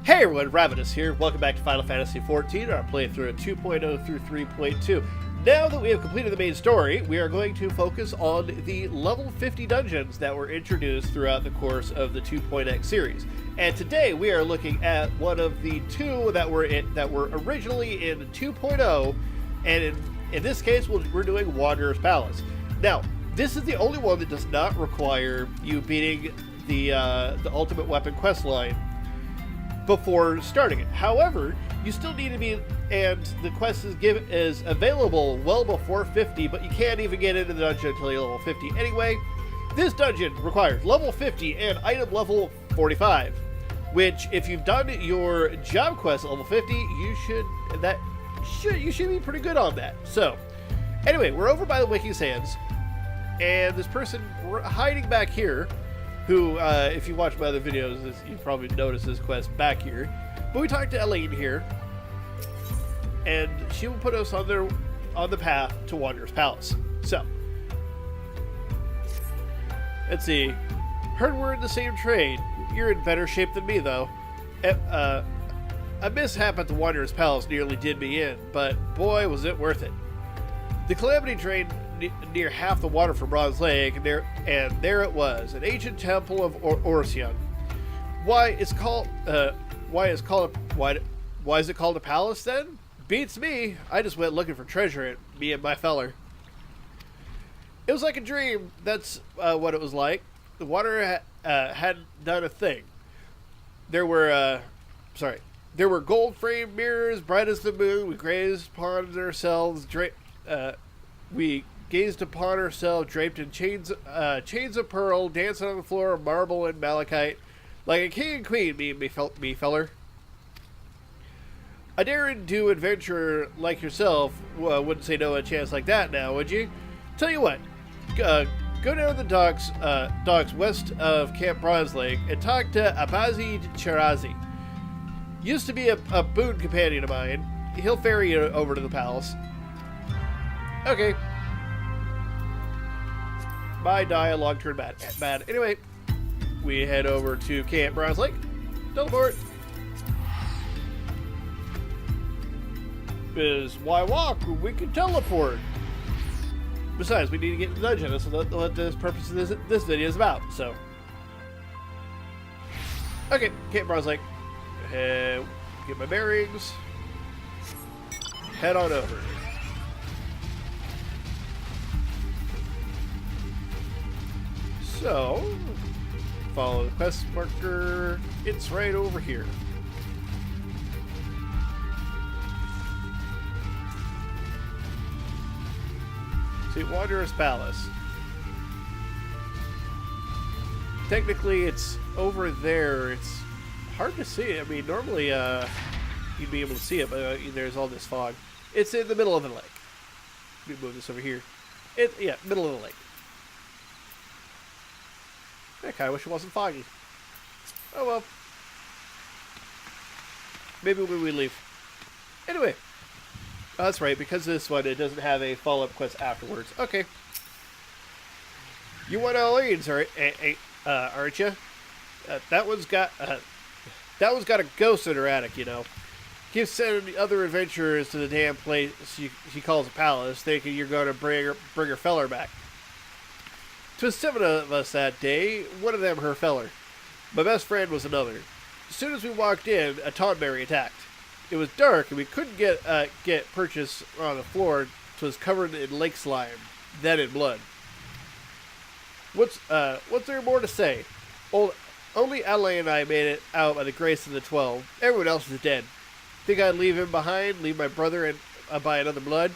Hey everyone, Ravinous here. Welcome back to Final Fantasy XIV, our playthrough of 2.0 through 3.2. Now that we have completed the main story, we are going to focus on the level 50 dungeons that were introduced throughout the course of the 2.x series. And today we are looking at one of the two that were originally in 2.0, and in this case we're doing Wanderer's Palace. Now, this is the only one that does not require you beating the Ultimate Weapon quest line before starting it. However, you still need to be, and the quest is available well before 50, but you can't even get into the dungeon until you're level 50. Anyway, this dungeon requires level 50 and item level 45, which if you've done your job quest at level 50, you should be pretty good on that. So, anyway, we're over by the Wiki Sands, and this person hiding back here, who, if you watch my other videos, you probably noticed this quest back here. But we talked to Elaine here, and she will put us on the path to Wanderer's Palace. So, let's see. Heard we're in the same trade. You're in better shape than me, though. A mishap at the Wanderer's Palace nearly did me in, but boy, was it worth it. The Calamity drained near half the water from Bronze Lake, and there it was, an ancient temple of Orsion. Why is it called a palace then? Beats me. I just went looking for treasure, me and my feller. It was like a dream. That's what it was like. The water hadn't done a thing. There were gold framed mirrors, bright as the moon. We gazed upon ourselves draped in chains of pearl, dancing on the floor of marble and malachite, like a king and queen. Me feller. A daring-do adventurer like yourself wouldn't say no a chance like that now, would you? Tell you what, go down the docks west of Camp Bronze Lake and talk to Abazi Chirazi. Used to be a boon companion of mine. He'll ferry you over to the palace. Okay. My dialogue turned bad. Anyway, we head over to Camp Bronze Lake. Teleport. Because why walk when we can teleport? Besides, we need to get in the dungeon. That's what this purpose of this video is about. So, okay, Camp Bronze Lake. Get my bearings. Head on over. So, follow the quest marker. It's right over here. See, Wanderer's Palace. Technically, it's over there. It's hard to see it. I mean, normally you'd be able to see it, but there's all this fog. It's in the middle of the lake. Let me move this over here. Middle of the lake. I kind of wish it wasn't foggy. Oh well. Maybe when we leave. Anyway. Oh, that's right, because this one, it doesn't have a follow-up quest afterwards. Okay. You want Elaine's, aren't you? That one's got a ghost in her attic, you know. Keeps sending other adventurers to the damn place she calls a palace, thinking you're going to bring her feller back. 'Twas 7 of us that day, one of them her feller. My best friend was another. As soon as we walked in, a Tonberry attacked. It was dark, and we couldn't get purchase on the floor. 'Twas covered in lake slime, then in blood. What's there more to say? Only Adelaide and I made it out by the grace of the 12. Everyone else is dead. Think I'd leave him behind, leave my brother and by another blood?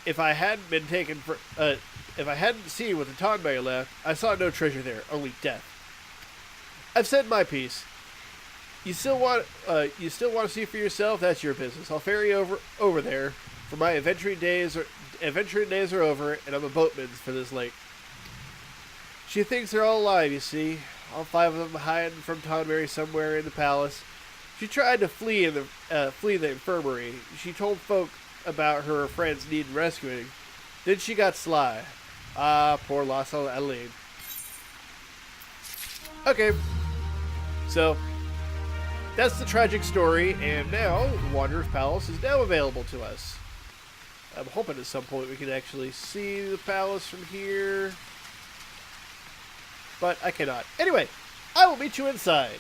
If I hadn't been taken for... If I hadn't seen what the Tonberry left, I saw no treasure there, only death. I've said my piece. You still want to see for yourself? That's your business. I'll ferry over there, for my adventuring days are over, and I'm a boatman for this lake. She thinks they're all alive, you see. All 5 of them hiding from Tonberry somewhere in the palace. She tried to flee the infirmary. She told folk about her friends needing rescuing. Then she got sly. Ah, poor lost Adelaide. Okay. So, that's the tragic story, and now Wanderer's Palace is now available to us. I'm hoping at some point we can actually see the palace from here, but I cannot. Anyway, I will meet you inside.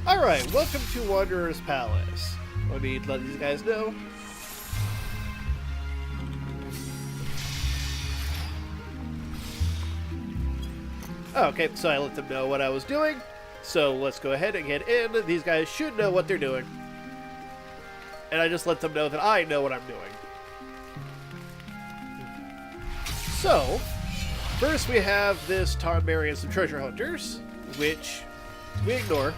Alright, welcome to Wanderer's Palace. Let me let these guys know. Okay, so I let them know what I was doing. So let's go ahead and get in. These guys should know what they're doing. And I just let them know that I know what I'm doing. So, first we have this Tonberry and some treasure hunters, which we ignore.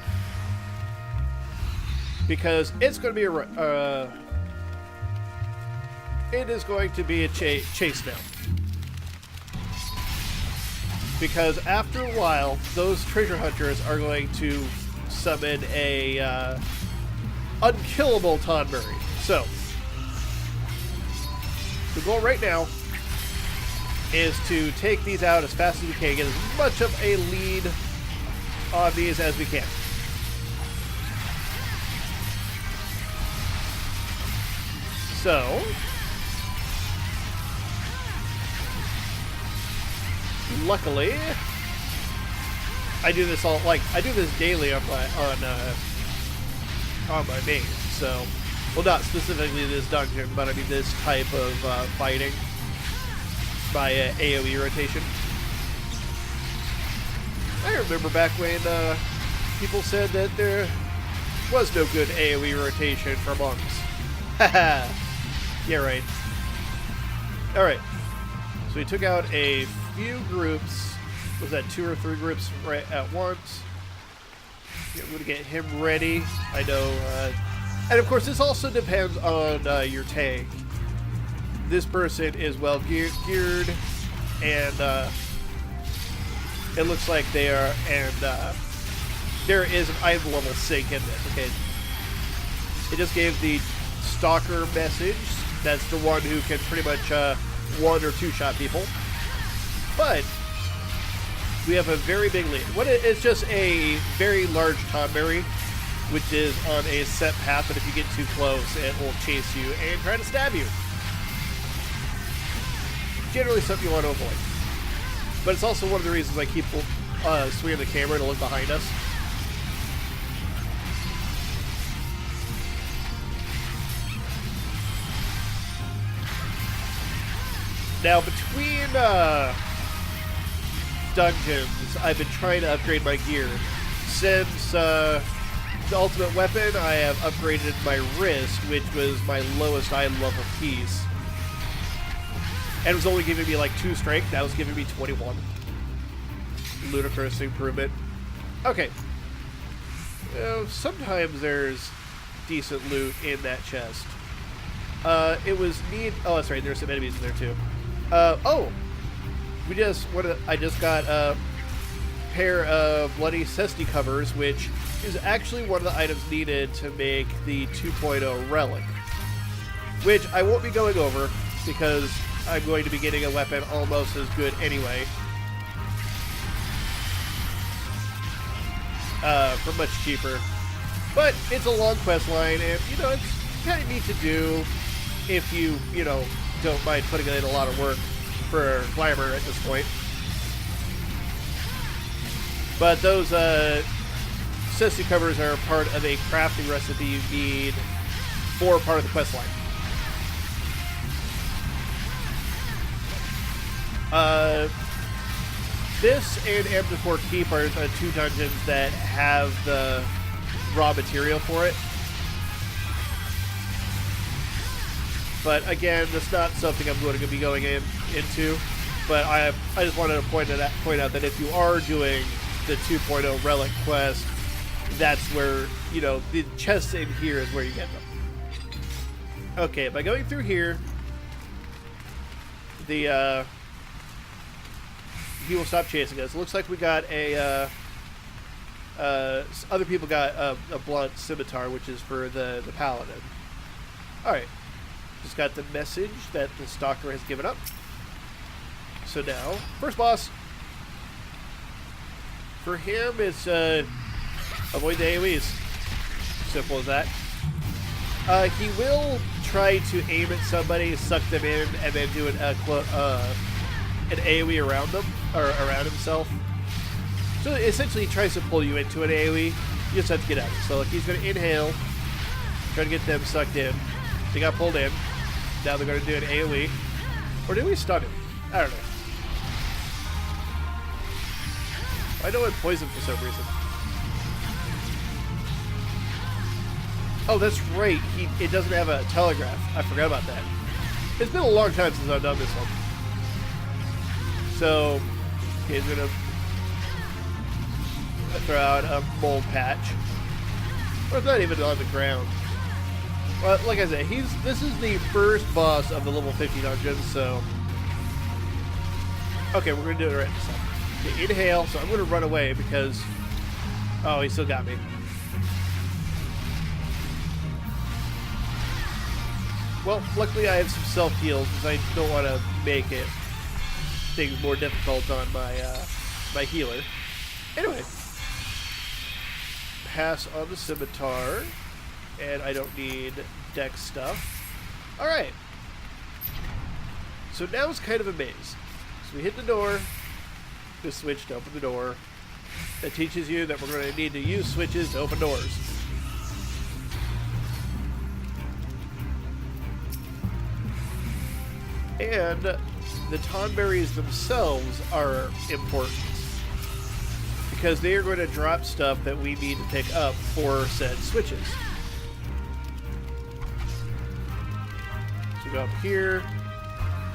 Because it's going to be it is going to be a chase now. Because after a while, those treasure hunters are going to summon a unkillable Tonberry. So, the goal right now is to take these out as fast as we can, get as much of a lead on these as we can. So, luckily, I do this daily on my main. So, well, not specifically this dungeon, but I mean this type of fighting by AOE rotation. I remember back when people said that there was no good AOE rotation for monks. Haha. Yeah, right. Alright. So we took out a few groups. Was that 2 or 3 groups right at once? Yeah, I'm going to get him ready. I know. And of course, this also depends on your tank. This person is well geared, and it looks like they are, and there is an item level sync in this. Okay. It just gave the Stalker message. That's the one who can pretty much 1 or 2 shot people. But we have a very big lead. It's just a very large Tonberry, which is on a set path, but if you get too close, it will chase you and try to stab you. Generally something you want to avoid. But it's also one of the reasons I keep swinging the camera to look behind us. Now, between dungeons, I've been trying to upgrade my gear. Since the ultimate weapon, I have upgraded my wrist, which was my lowest item level piece. And it was only giving me like 2 strength. That was giving me 21. Ludicrous improvement. Okay. Sometimes there's decent loot in that chest. It was neat. Oh, that's right. There's some enemies in there too. I just got a pair of bloody Cesti covers, which is actually one of the items needed to make the 2.0 relic, which I won't be going over because I'm going to be getting a weapon almost as good anyway, for much cheaper. But it's a long quest line, and it's kind of neat to do if you don't mind putting in a lot of work for glamour at this point. But those Cesti covers are part of a crafting recipe you need for part of the quest line. This and Amdapor Keep are the 2 dungeons that have the raw material for it. But again, that's not something I'm going to be going into. But I just wanted to point out that if you are doing the 2.0 relic quest, that's where, the chests in here is where you get them. Okay, by going through here, the he will stop chasing us. It looks like we got a other people got a blunt scimitar, which is for the paladin. All right, just got the message that the stalker has given up. So now, first boss. For him, it's avoid the AoEs. Simple as that. He will try to aim at somebody, suck them in, and then do an AoE around them, or around himself. So essentially, he tries to pull you into an AoE. You just have to get out of it. So like, he's going to inhale, try to get them sucked in. They got pulled in. Now they're going to do an AoE. Or did we stun him? I don't know. I know I'm poisoned for some reason. Oh, that's right. It doesn't have a telegraph. I forgot about that. It's been a long time since I've done this one. So, okay, he's gonna throw out a mold patch. Or it's not even on the ground. Well, like I said, this is the first boss of the level 50 dungeon, so... Okay, we're gonna do it right this time. Okay, inhale, so I'm gonna run away because... Oh, he still got me. Well, luckily I have some self-heals because I don't want to make it things more difficult on my my healer. Anyway, pass on the scimitar, and I don't need dex stuff. All right. So now it's kind of a maze. So we hit the door, the switch to open the door. That teaches you that we're going to need to use switches to open doors. And the Tonberries themselves are important because they are going to drop stuff that we need to pick up for said switches. So go up here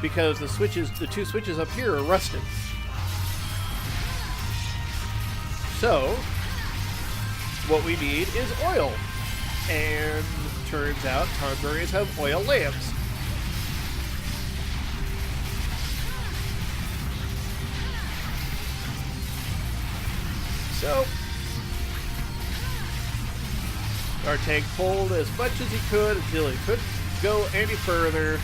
because the two switches up here are rusted. So what we need is oil, and turns out Tonberries have oil lamps. So, our tank pulled as much as he could until he couldn't go any further.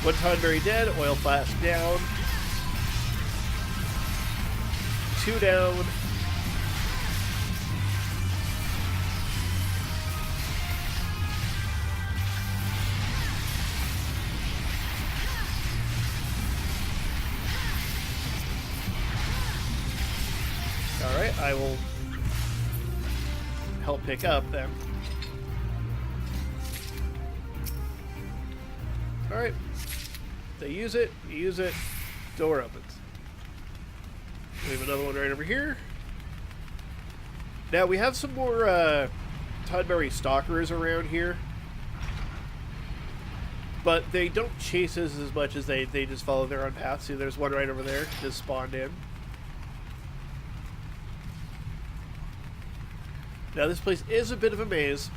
One Tonberry dead, oil flask down. 2 down. Alright, I will help pick up then. Alright. They use it, door opens. We have another one right over here. Now we have some more Tonberry stalkers around here. But they don't chase us as much as they just follow their own path. See, there's one right over there, just spawned in. Now this place is a bit of a maze.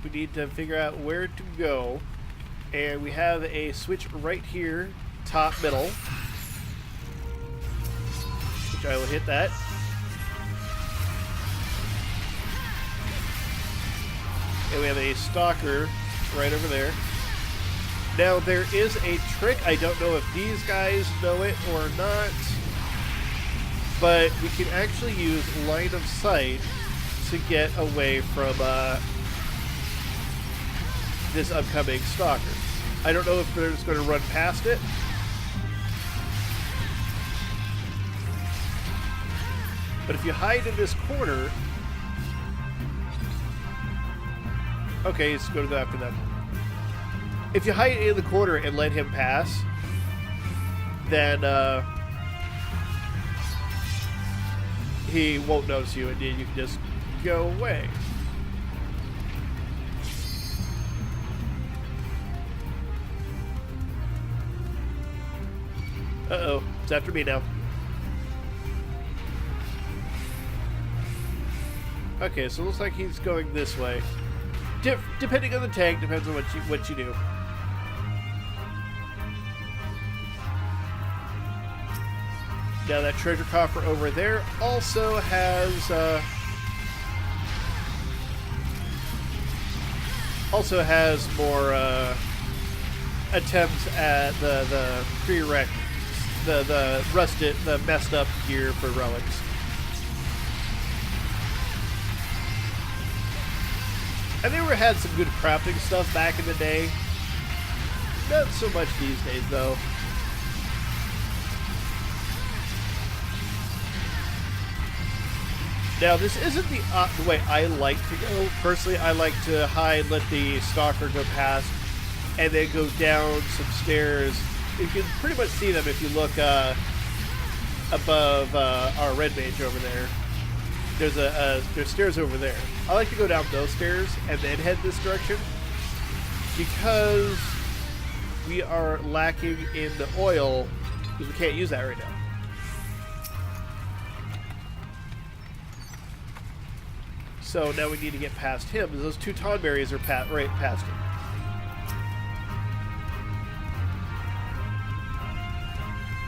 We need to figure out where to go. And we have a switch right here, top middle. Which I will hit that. And we have a stalker right over there. Now there is a trick. I don't know if these guys know it or not. But we can actually use line of sight to get away from this upcoming stalker. I don't know if they're just going to run past it. But if you hide in this corner... Okay, he's going to go after them. If you hide in the corner and let him pass, then he won't notice you, and then you can just go away. Uh-oh, it's after me now. Okay, so it looks like he's going this way. Depending on the tank, depends on what you do. Now that treasure coffer over there also has more attempts at the pre-wreck, the rusted, the messed up gear for relics. I never had some good crafting stuff back in the day. Not so much these days, though. Now, this isn't the way I like to go. Personally, I like to hide, let the stalker go past, and then go down some stairs. You can pretty much see them if you look above our red mage over there. There's stairs over there. I like to go down those stairs and then head this direction because we are lacking in the oil because we can't use that right now. So now we need to get past him. Those two Tonberries are right past him.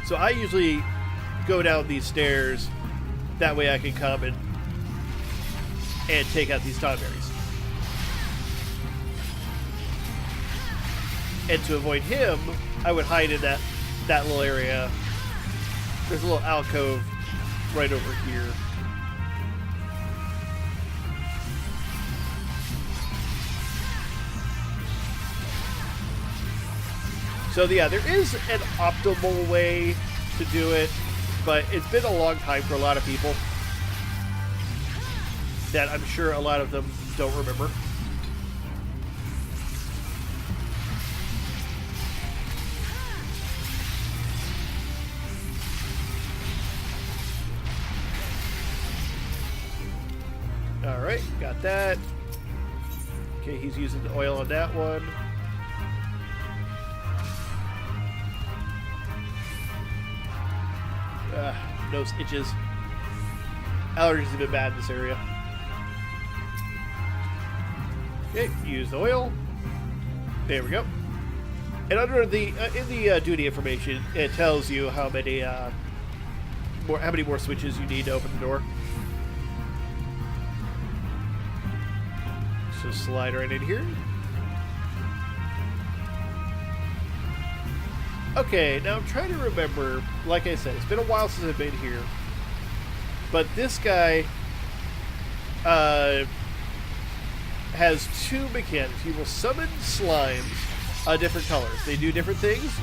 So I usually go down these stairs. That way I can come and take out these Tonberries. And to avoid him, I would hide in that little area. There's a little alcove right over here. So yeah, there is an optimal way to do it, but it's been a long time for a lot of people that I'm sure a lot of them don't remember. Alright, got that. Okay, he's using the oil on that one. Nose itches. Allergies have been bad in this area. Okay, use the oil. There we go. And under the in the duty information, it tells you how many more switches you need to open the door. So slide right in here. Okay, now I'm trying to remember, like I said, it's been a while since I've been here, but this guy has two mechanics. He will summon slimes, different colors. They do different things.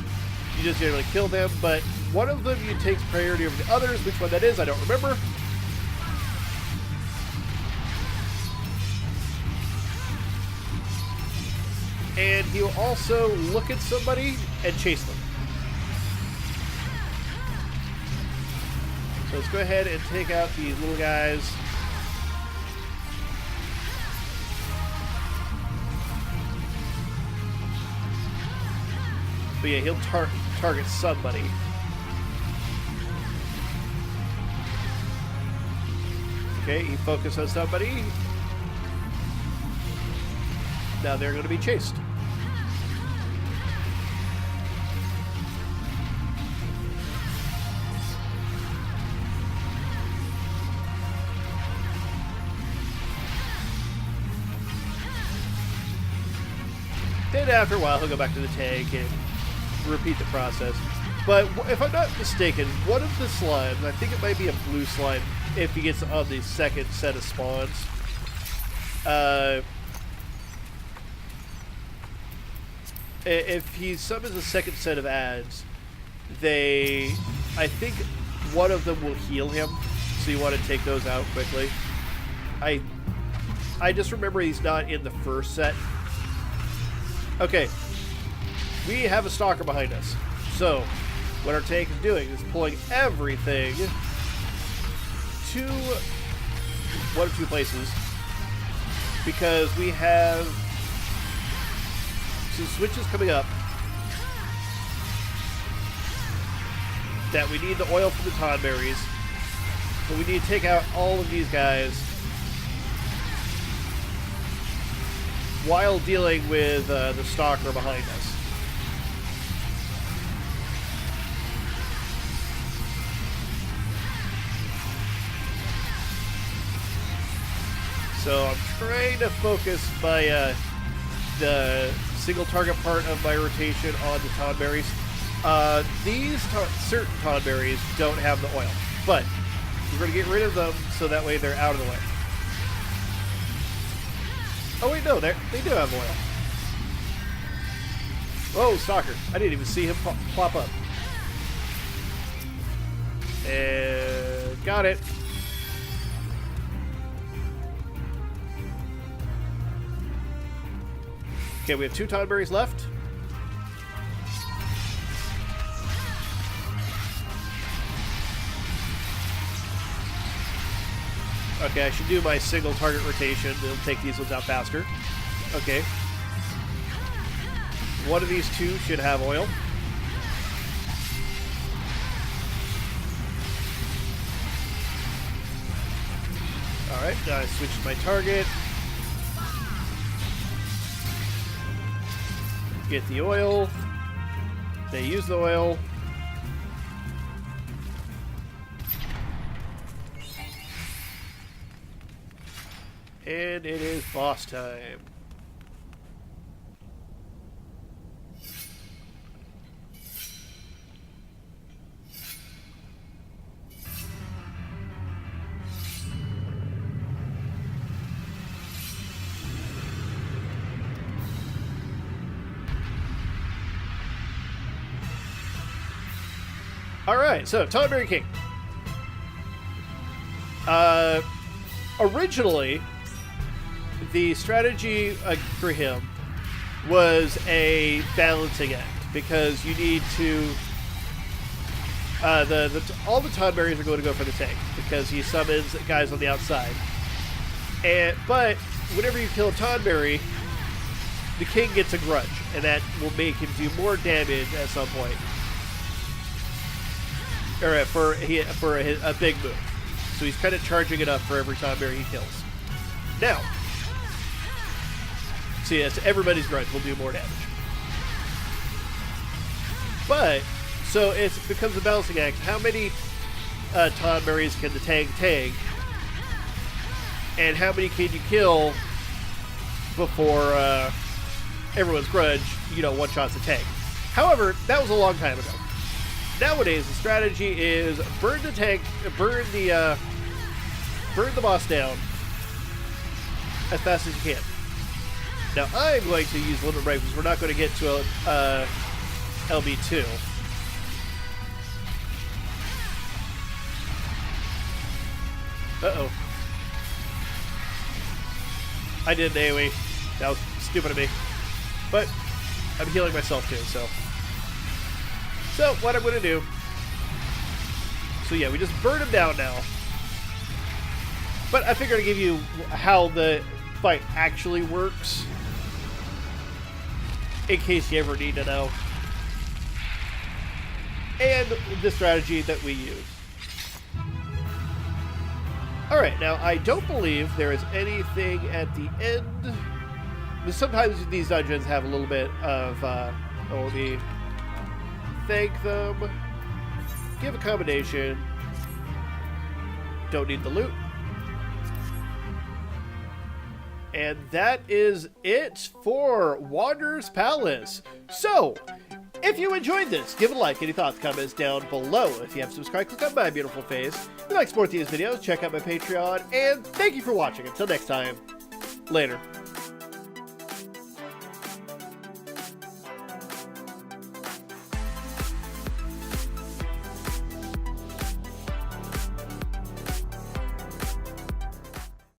You just generally kill them, but one of them you take priority over the others. Which one that is, I don't remember. And he'll also look at somebody and chase them. So let's go ahead and take out these little guys. But yeah, he'll target somebody. Okay, he focused on somebody. Now they're going to be chased. Then after a while, he'll go back to the tank and repeat the process. But if I'm not mistaken, one of the slimes, I think it might be a blue slime, if he gets on the second set of spawns, if he summons a second set of ads, I think one of them will heal him, so you want to take those out quickly. I just remember he's not in the first set. Okay, we have a stalker behind us. So, what our tank is doing is pulling everything to one of two places, because we have some switches coming up that we need the oil from the Tonberries, but we need to take out all of these guys while dealing with the stalker behind us. So I'm trying to focus my the single target part of my rotation on the Tonberries. These certain Tonberries don't have the oil, but we're going to get rid of them so that way they're out of the way. Oh wait, no, they do have oil. Whoa, Stalker. I didn't even see him plop up. And got it. Okay, we have 2 Tonberries left. Okay, I should do my single target rotation. It'll take these ones out faster. Okay. One of these 2 should have oil. Alright, now I switch to my target. Get the oil. They use the oil. And it is boss time. Alright, so Tonberry King. Originally, the strategy for him was a balancing act, because you need to all the Tonberries are going to go for the tank because he summons guys on the outside. But whenever you kill a Tonberry, the king gets a grudge, and that will make him do more damage at some point, or for a big move. So he's kind of charging it up for every Tonberry he kills. Now, see, yes, everybody's grudge will do more damage. But, so it becomes a balancing act. How many Tonberries can the tank take? And how many can you kill before everyone's grudge, one-shots the tank? However, that was a long time ago. Nowadays, the strategy is burn the tank, burn the boss down as fast as you can. Now, I'm going to use limit break because we're not going to get to a LB2. Uh-oh. I did an AoE. That was stupid of me. But I'm healing myself too, so. So, what I'm going to do... So yeah, we just burn him down now. But I figured I'd give you how the fight actually works, in case you ever need to know. And the strategy that we use. Alright, now I don't believe there is anything at the end. Sometimes these dungeons have a little bit of, let me thank them. Give accommodation. Don't need the loot. And that is it for Wanderer's Palace. So, if you enjoyed this, give it a like. Any thoughts, comments down below. If you haven't subscribed, click on my beautiful face. If you like to support these videos, check out my Patreon. And thank you for watching. Until next time, later.